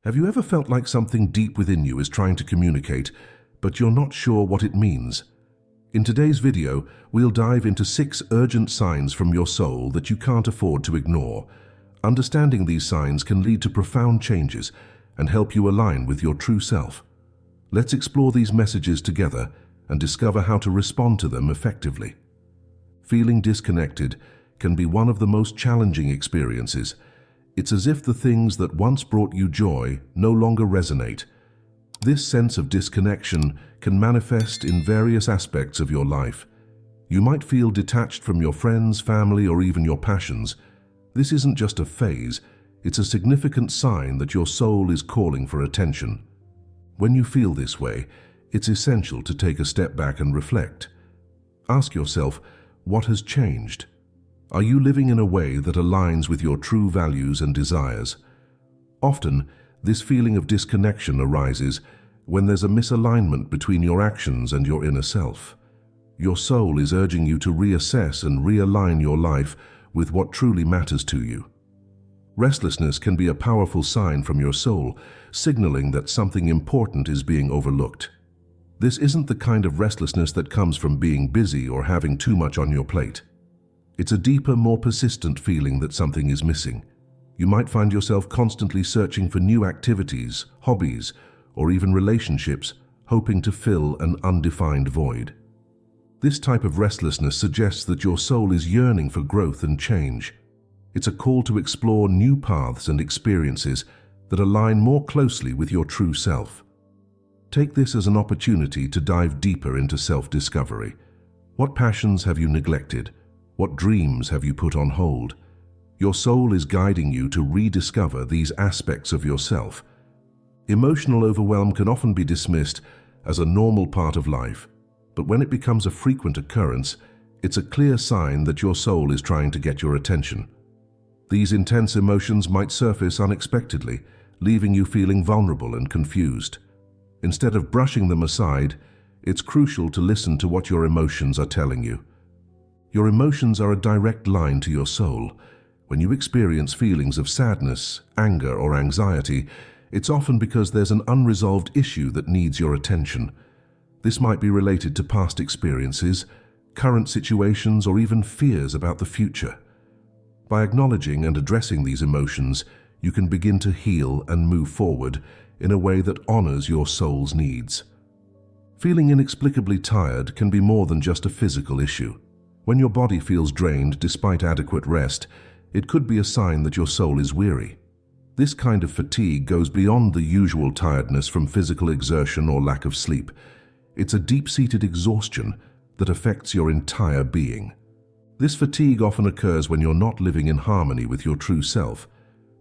Have you ever felt like something deep within you is trying to communicate, but you're not sure what it means? In today's video, we'll dive into 6 urgent signs from your soul that you can't afford to ignore. Understanding these signs can lead to profound changes and help you align with your true self. Let's explore these messages together and discover how to respond to them effectively. Feeling disconnected can be one of the most challenging experiences. It's as if the things that once brought you joy no longer resonate. This sense of disconnection can manifest in various aspects of your life. You might feel detached from your friends, family, or even your passions. This isn't just a phase, it's a significant sign that your soul is calling for attention. When you feel this way, it's essential to take a step back and reflect. Ask yourself, what has changed? Are you living in a way that aligns with your true values and desires? Often, this feeling of disconnection arises when there's a misalignment between your actions and your inner self. Your soul is urging you to reassess and realign your life with what truly matters to you. Restlessness can be a powerful sign from your soul, signaling that something important is being overlooked. This isn't the kind of restlessness that comes from being busy or having too much on your plate. It's a deeper, more persistent feeling that something is missing. You might find yourself constantly searching for new activities, hobbies, or even relationships, hoping to fill an undefined void. This type of restlessness suggests that your soul is yearning for growth and change. It's a call to explore new paths and experiences that align more closely with your true self. Take this as an opportunity to dive deeper into self-discovery. What passions have you neglected? What dreams have you put on hold? Your soul is guiding you to rediscover these aspects of yourself. Emotional overwhelm can often be dismissed as a normal part of life, but when it becomes a frequent occurrence, it's a clear sign that your soul is trying to get your attention. These intense emotions might surface unexpectedly, leaving you feeling vulnerable and confused. Instead of brushing them aside, it's crucial to listen to what your emotions are telling you. Your emotions are a direct line to your soul. When you experience feelings of sadness, anger, or anxiety, it's often because there's an unresolved issue that needs your attention. This might be related to past experiences, current situations, or even fears about the future. By acknowledging and addressing these emotions, you can begin to heal and move forward in a way that honors your soul's needs. Feeling inexplicably tired can be more than just a physical issue. When your body feels drained despite adequate rest, it could be a sign that your soul is weary. This kind of fatigue goes beyond the usual tiredness from physical exertion or lack of sleep. It's a deep-seated exhaustion that affects your entire being. This fatigue often occurs when you're not living in harmony with your true self.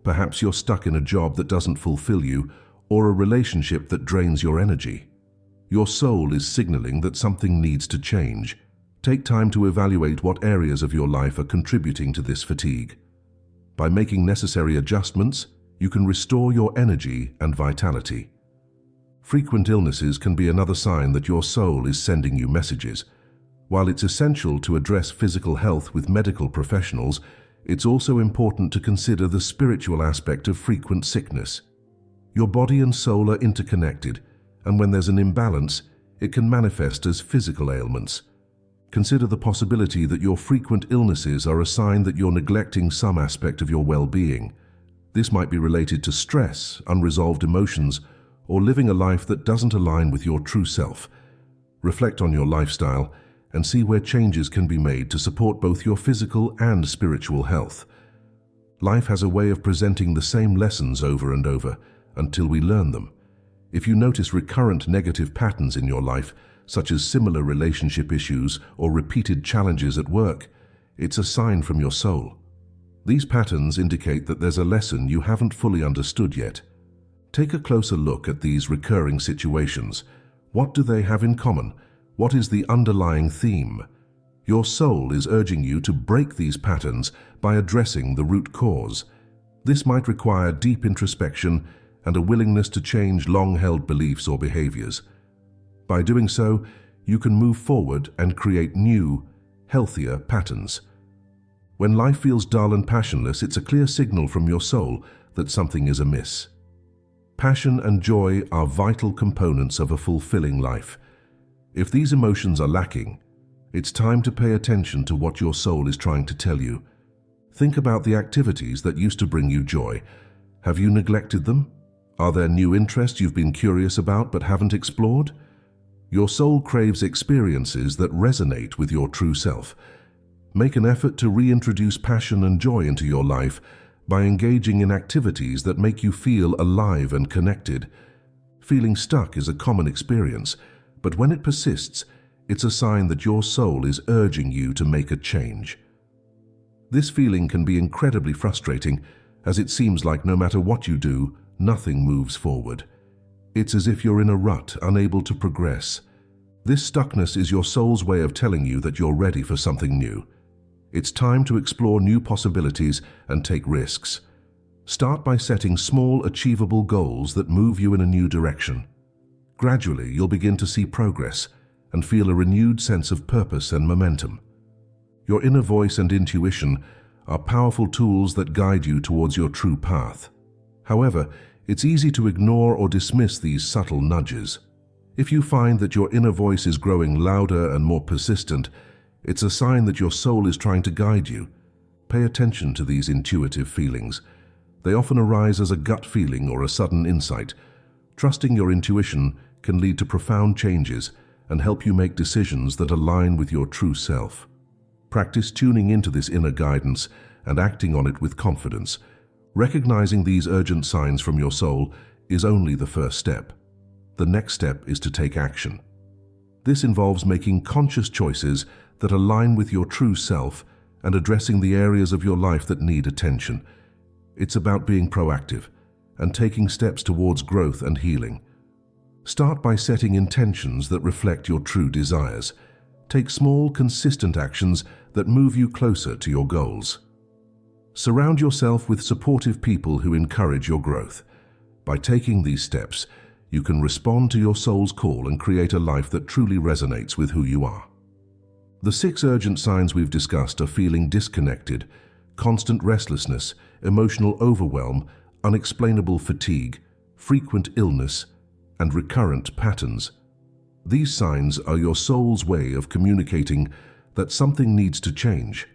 Perhaps you're stuck in a job that doesn't fulfill you, or a relationship that drains your energy. Your soul is signaling that something needs to change. Take time to evaluate what areas of your life are contributing to this fatigue. By making necessary adjustments, you can restore your energy and vitality. Frequent illnesses can be another sign that your soul is sending you messages. While it's essential to address physical health with medical professionals, it's also important to consider the spiritual aspect of frequent sickness. Your body and soul are interconnected, and when there's an imbalance, it can manifest as physical ailments. Consider the possibility that your frequent illnesses are a sign that you're neglecting some aspect of your well-being. This might be related to stress, unresolved emotions, or living a life that doesn't align with your true self. Reflect on your lifestyle and see where changes can be made to support both your physical and spiritual health. Life has a way of presenting the same lessons over and over until we learn them. If you notice recurrent negative patterns in your life, such as similar relationship issues or repeated challenges at work, it's a sign from your soul. These patterns indicate that there's a lesson you haven't fully understood yet. Take a closer look at these recurring situations. What do they have in common? What is the underlying theme? Your soul is urging you to break these patterns by addressing the root cause. This might require deep introspection and a willingness to change long-held beliefs or behaviors. By doing so, you can move forward and create new, healthier patterns. When life feels dull and passionless, it's a clear signal from your soul that something is amiss. Passion and joy are vital components of a fulfilling life. If these emotions are lacking, it's time to pay attention to what your soul is trying to tell you. Think about the activities that used to bring you joy. Have you neglected them? Are there new interests you've been curious about but haven't explored? Your soul craves experiences that resonate with your true self. Make an effort to reintroduce passion and joy into your life by engaging in activities that make you feel alive and connected. Feeling stuck is a common experience, but when it persists, it's a sign that your soul is urging you to make a change. This feeling can be incredibly frustrating, as it seems like no matter what you do, nothing moves forward. It's as if you're in a rut, unable to progress. This stuckness is your soul's way of telling you that you're ready for something new. It's time to explore new possibilities and take risks. Start by setting small, achievable goals that move you in a new direction. Gradually, you'll begin to see progress and feel a renewed sense of purpose and momentum. Your inner voice and intuition are powerful tools that guide you towards your true path. However, it's easy to ignore or dismiss these subtle nudges. If you find that your inner voice is growing louder and more persistent, it's a sign that your soul is trying to guide you. Pay attention to these intuitive feelings. They often arise as a gut feeling or a sudden insight. Trusting your intuition can lead to profound changes and help you make decisions that align with your true self. Practice tuning into this inner guidance and acting on it with confidence. Recognizing these urgent signs from your soul is only the first step. The next step is to take action. This involves making conscious choices that align with your true self and addressing the areas of your life that need attention. It's about being proactive and taking steps towards growth and healing. Start by setting intentions that reflect your true desires. Take small, consistent actions that move you closer to your goals. Surround yourself with supportive people who encourage your growth. By taking these steps, you can respond to your soul's call and create a life that truly resonates with who you are. The 6 urgent signs we've discussed are feeling disconnected, constant restlessness, emotional overwhelm, unexplainable fatigue, frequent illness, and recurrent patterns. These signs are your soul's way of communicating that something needs to change.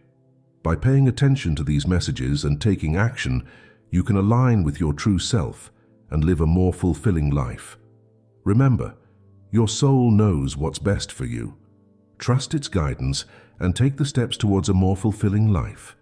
By paying attention to these messages and taking action, you can align with your true self and live a more fulfilling life. Remember, your soul knows what's best for you. Trust its guidance and take the steps towards a more fulfilling life.